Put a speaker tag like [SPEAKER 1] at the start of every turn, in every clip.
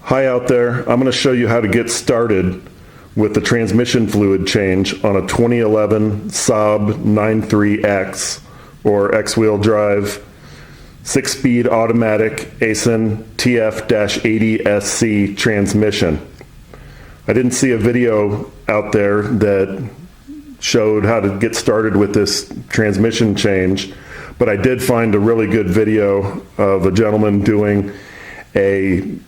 [SPEAKER 1] Hi out there, I'm going to show you how to get started with the transmission fluid change on a 2011 Saab 93X or X-wheel drive 6-speed automatic Aisin TF-80SC transmission. I didn't see a video out there that showed how to get started with this transmission change, but I did find a really good video of a gentleman doing a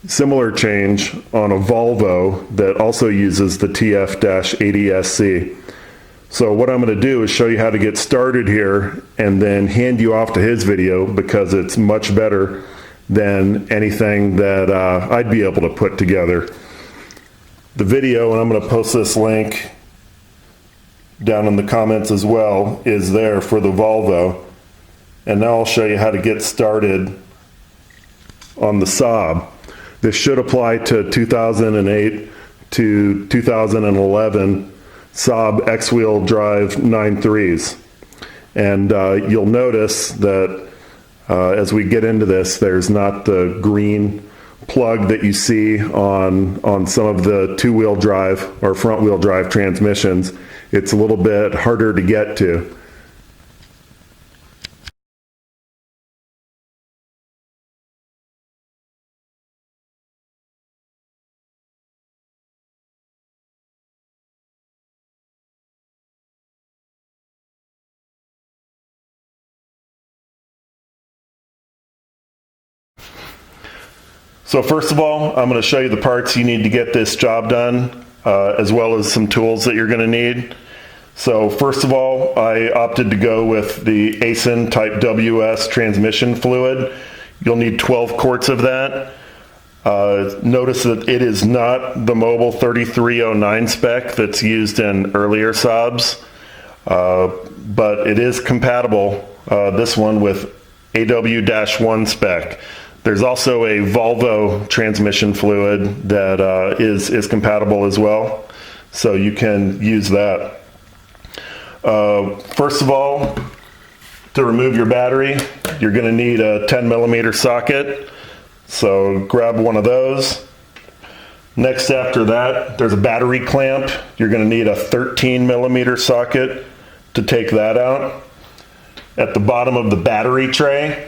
[SPEAKER 1] similar change on a Volvo that also uses the TF-80SC. So what I'm going to do is show you how to get started here and then hand you off to his video because it's much better than anything that I'd be able to put together. The video, and I'm going to post this link down in the comments as well, is there for the Volvo. And now I'll show you how to get started on the Saab. This should apply to 2008 to 2011 Saab X-wheel drive 9.3s. And you'll notice that as we get into this, there's not the green plug that you see on some of the two-wheel drive or front-wheel drive transmissions. It's a little bit harder to get to. So first of all, I'm going to show you the parts you need to get this job done, as well as some tools that you're going to need. So first of all, I opted to go with the Aisin Type WS transmission fluid. You'll need 12 quarts of that. Notice that it is not the Mobile 3309 spec that's used in earlier Saabs, but it is compatible, this one, with AW-1 spec. There's also a Volvo transmission fluid that is compatible as well, so you can use that. First of all, to remove your battery, you're going to need a 10mm socket, so grab one of those. Next, after that, there's a battery clamp. You're going to need a 13mm socket to take that out. At the bottom of the battery tray,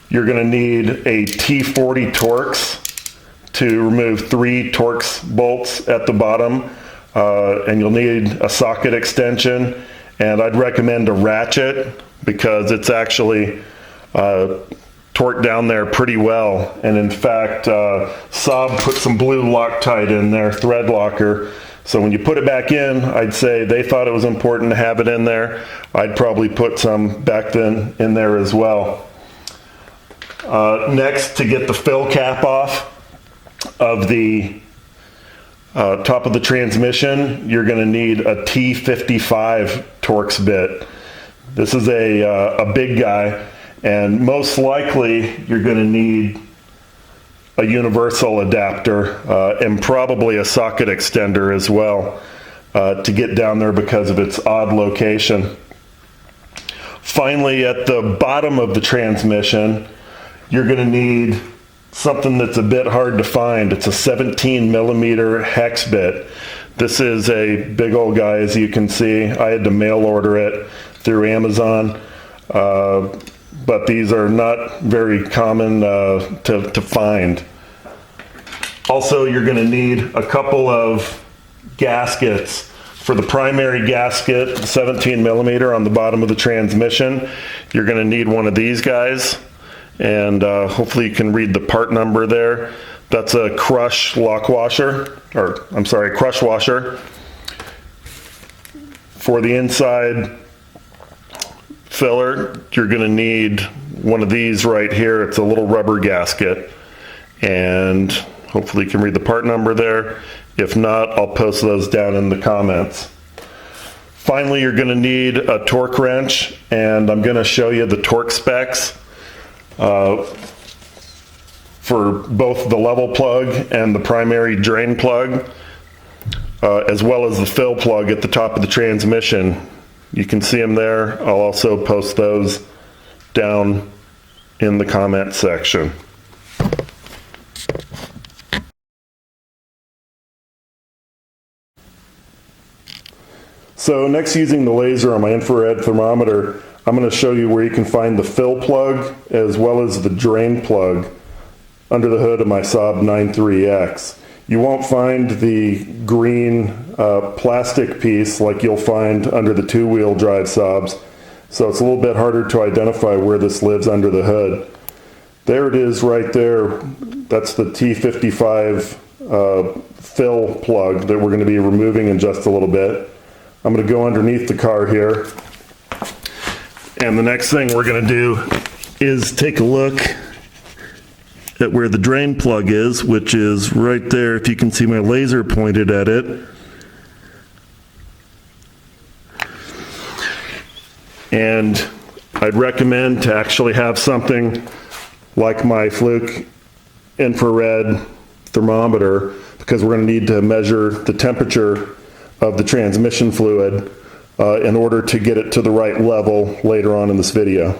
[SPEAKER 1] you're going to need a T40 Torx to remove 3 Torx bolts at the bottom, and you'll need a socket extension, and I'd recommend a ratchet because it's actually torqued down there pretty well. And in fact, Saab put some blue Loctite in their thread locker, so when you put it back in, I'd say they thought it was important to have it in there. I'd probably put some back then in there as well. Next, to get the fill cap off of the top of the transmission, you're going to need a T55 Torx bit. This is a big guy, and most likely you're going to need a universal adapter and probably a socket extender as well to get down there because of its odd location. Finally, at the bottom of the transmission, you're going to need something that's a bit hard to find. It's a 17mm hex bit. This is a big old guy, as you can see. I had to mail order it through Amazon, but these are not very common to find. Also, you're going to need a couple of gaskets. For the primary gasket, 17mm on the bottom of the transmission, you're going to need one of these guys. And hopefully you can read the part number there. That's a crush lock washer, or I'm sorry, crush washer. For the inside filler, you're going to need one of these right here. It's a little rubber gasket, and hopefully you can read the part number there. If not, I'll post those down in the comments. Finally, you're going to need a torque wrench, and I'm going to show you the torque specs for both the level plug and the primary drain plug, as well as the fill plug at the top of the transmission. You can see them there. I'll also post those down in the comment section. So next, using the laser on my infrared thermometer, I'm going to show you where you can find the fill plug as well as the drain plug under the hood of my Saab 93X. You won't find the green plastic piece like you'll find under the two-wheel drive Saabs, so it's a little bit harder to identify where this lives under the hood. There it is right there. That's the T55 fill plug that we're going to be removing in just a little bit. I'm going to go underneath the car here, and the next thing we're going to do is take a look at where the drain plug is, which is right there. If you can see my laser pointed at it. And I'd recommend to actually have something like my Fluke infrared thermometer, because we're going to need to measure the temperature of the transmission fluid in order to get it to the right level later on in this video.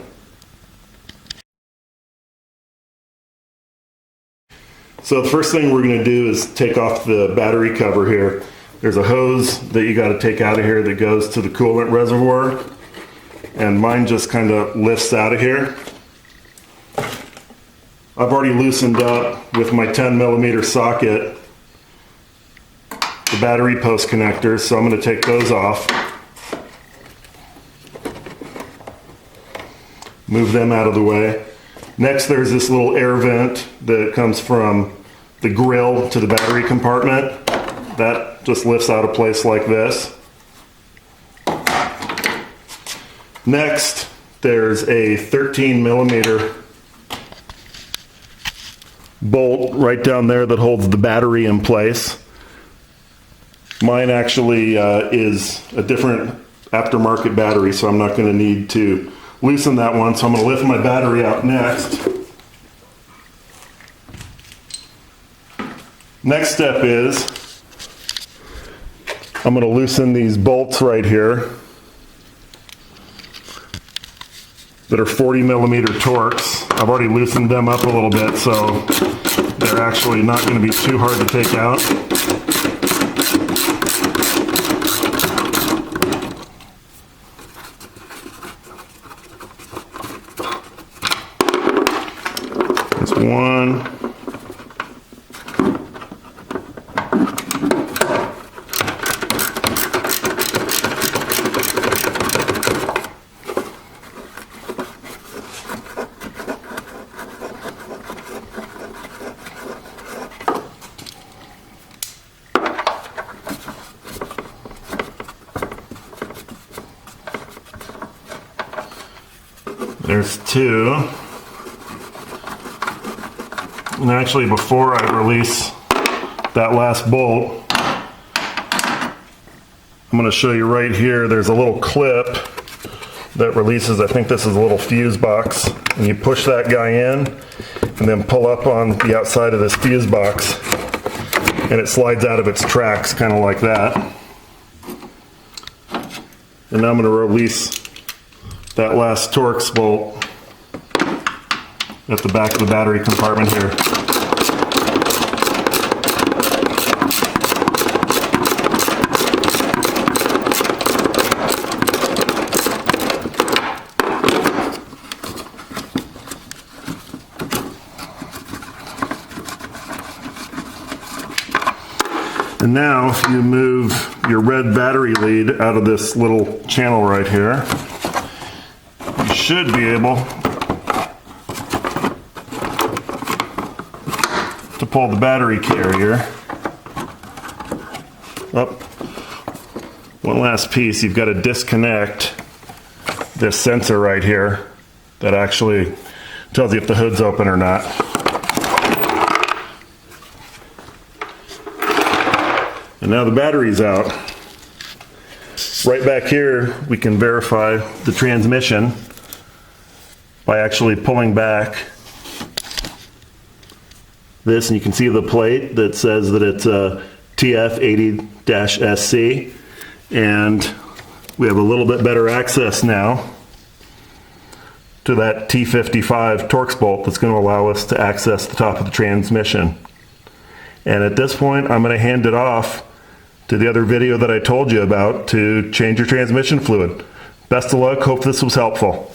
[SPEAKER 1] So the first thing we're going to do is take off the battery cover here. There's a hose that you got to take out of here that goes to the coolant reservoir, and mine just kind of lifts out of here. I've already loosened up with my 10mm socket the battery post connectors, so I'm going to take those off. Move them out of the way. Next, there's this little air vent that comes from the grill to the battery compartment. That just lifts out of place like this. Next, there's a 13mm bolt right down there that holds the battery in place. Mine actually is a different aftermarket battery, so I'm not going to need to loosen that one, so I'm going to lift my battery out next. Next step is I'm going to loosen these bolts right here that are 40mm Torx. I've already loosened them up a little bit, so they're actually not going to be too hard to take out. One. There's two. And actually, before I release that last bolt, I'm going to show you right here, there's a little clip that releases, I think this is a little fuse box, and you push that guy in and then pull up on the outside of this fuse box, and it slides out of its tracks, kind of like that. And now I'm going to release that last Torx bolt at the back of the battery compartment here. And now if you move your red battery lead out of this little channel right here, you should be able to pull the battery carrier up. One last piece, you've got to disconnect this sensor right here that actually tells you if the hood's open or not. And now the battery's out. Right back here, we can verify the transmission by actually pulling back this, and you can see the plate that says that it's a TF-80SC, and we have a little bit better access now to that T55 Torx bolt that's going to allow us to access the top of the transmission. And at this point, I'm going to hand it off to the other video that I told you about to change your transmission fluid. Best of luck. Hope this was helpful.